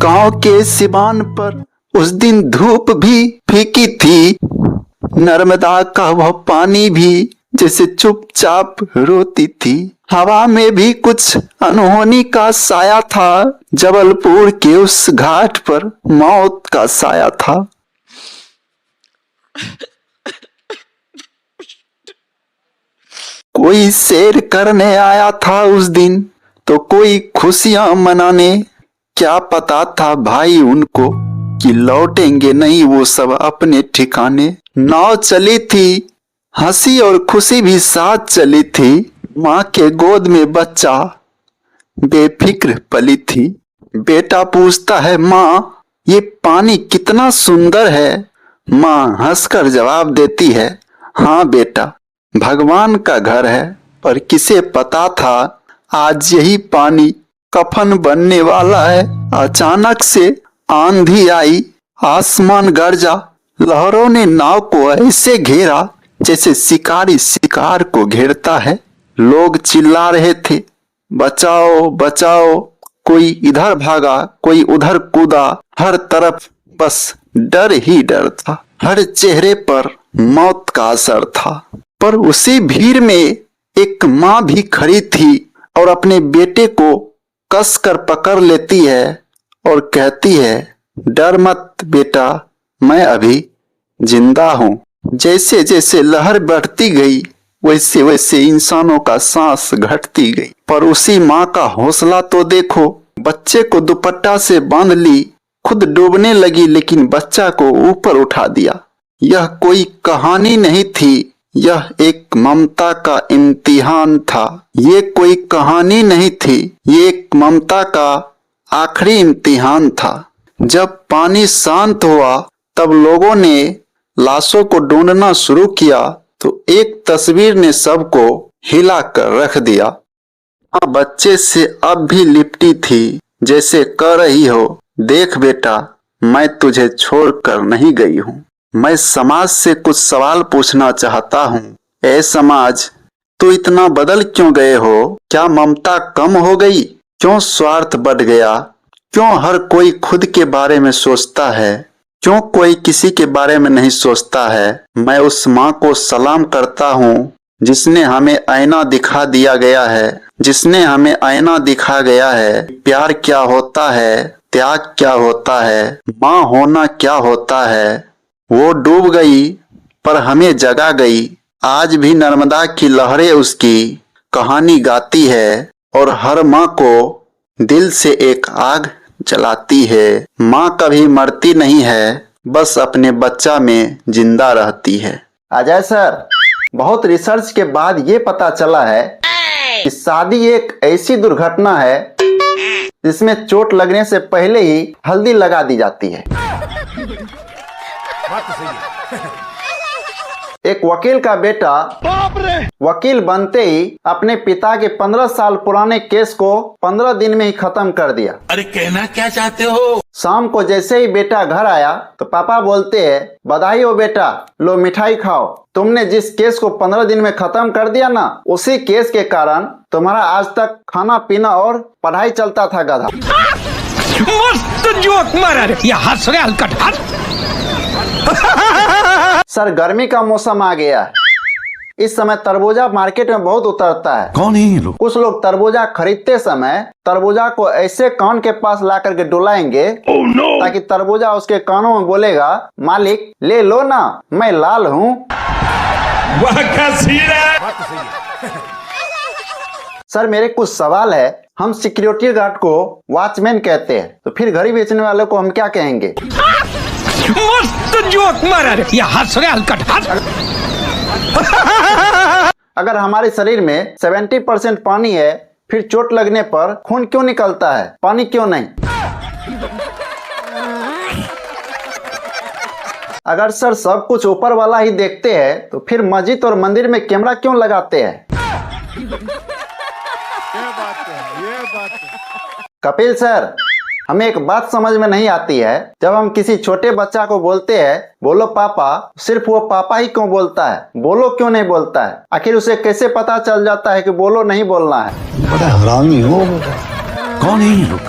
गांव के सिवान पर उस दिन धूप भी फीकी थी। नर्मदा का वह पानी भी जैसे चुपचाप रोती थी। हवा में भी कुछ अनहोनी का साया था। जबलपुर के उस घाट पर मौत का साया था। कोई सैर करने आया था उस दिन तो कोई खुशियां मनाने। क्या पता था भाई उनको कि लौटेंगे नहीं वो सब अपने ठिकाने। नाव चली थी, हंसी और खुशी भी साथ चली थी। माँ के गोद में बच्चा बेफिक्र पली थी। बेटा पूछता है माँ ये पानी कितना सुंदर है। माँ हंसकर जवाब देती है हाँ बेटा भगवान का घर है। पर किसे पता था आज यही पानी कफन बनने वाला है। अचानक से आंधी आई, आसमान गरजा, लहरों ने नाव को ऐसे घेरा जैसे शिकारी शिकार को घेरता है। लोग चिल्ला रहे थे बचाओ बचाओ। कोई इधर भागा, कोई उधर कूदा। हर तरफ बस डर ही डर था। हर चेहरे पर मौत का असर था। पर उसी भीड़ में एक माँ भी खड़ी थी और अपने बेटे को कसकर पकड़ लेती है और कहती है डर मत बेटा मैं अभी जिंदा हूँ। जैसे जैसे लहर बढ़ती गई वैसे वैसे इंसानों का सांस घटती गई। पर उसी माँ का हौसला तो देखो। बच्चे को दुपट्टा से बांध ली, खुद डूबने लगी लेकिन बच्चा को ऊपर उठा दिया। यह कोई कहानी नहीं थी, यह एक ममता का इम्तिहान था। ये कोई कहानी नहीं थी, ये एक ममता का आखिरी इम्तिहान था। जब पानी शांत हुआ तब लोगों ने लाशों को ढूंढना शुरू किया तो एक तस्वीर ने सबको हिला कर रख दिया। बच्चे से अब भी लिपटी थी जैसे कह रही हो देख बेटा मैं तुझे छोड़कर नहीं गई हूँ। मैं समाज से कुछ सवाल पूछना चाहता हूँ। ए समाज तो इतना बदल क्यों गए हो? क्या ममता कम हो गई? क्यों स्वार्थ बढ़ गया? क्यों हर कोई खुद के बारे में सोचता है? क्यों कोई किसी के बारे में नहीं सोचता है? मैं उस माँ को सलाम करता हूँ जिसने हमें आईना दिखा दिया गया है, जिसने हमें आईना दिखा गया है। प्यार क्या होता है, त्याग क्या होता है, माँ होना क्या होता है। वो डूब गई पर हमें जगा गई। आज भी नर्मदा की लहरें उसकी कहानी गाती है और हर माँ को दिल से एक आग जलाती है। माँ कभी मरती नहीं है, बस अपने बच्चा में जिंदा रहती है। अजय सर, बहुत रिसर्च के बाद ये पता चला है कि शादी एक ऐसी दुर्घटना है जिसमें चोट लगने से पहले ही हल्दी लगा दी जाती है। एक वकील का बेटा वकील बनते ही अपने पिता के 15 साल पुराने केस को 15 दिन में ही खत्म कर दिया। अरे कहना क्या चाहते हो? शाम को जैसे ही बेटा घर आया तो पापा बोलते हैं बधाई हो बेटा, लो मिठाई खाओ। तुमने जिस केस को 15 दिन में खत्म कर दिया ना, उसी केस के कारण तुम्हारा आज तक खाना पीना और पढ़ाई चलता था गधा। मस्त जोक मारा रे, ये हंस रहे हलकट। सर गर्मी का मौसम आ गया है। इस समय तरबूजा मार्केट में बहुत उतरता है। कौन है ये लोग? कुछ लोग तरबूजा खरीदते समय तरबूजा को ऐसे कान के पास ला करके डुलाएंगे ताकि तरबूजा उसके कानों में बोलेगा मालिक ले लो ना, मैं लाल हूँ। सर मेरे कुछ सवाल है। हम सिक्योरिटी गार्ड को वॉचमैन कहते हैं, तो फिर घड़ी बेचने वाले को हम क्या कहेंगे? मस्त जोक मारा रे, ये हंस रहे हलकट। अगर हमारे शरीर में 70% पानी है, फिर चोट लगने पर खून क्यों निकलता है, पानी क्यों नहीं? अगर सर सब कुछ ऊपर वाला ही देखते हैं तो फिर मस्जिद और मंदिर में कैमरा क्यों लगाते हैं? कपिल सर, हमें एक बात समझ में नहीं आती है। जब हम किसी छोटे बच्चा को बोलते हैं बोलो पापा, सिर्फ वो पापा ही क्यों बोलता है, बोलो क्यों नहीं बोलता है? आखिर उसे कैसे पता चल जाता है कि बोलो नहीं बोलना है? बड़ा हरामी हो। कौन है ये लोग?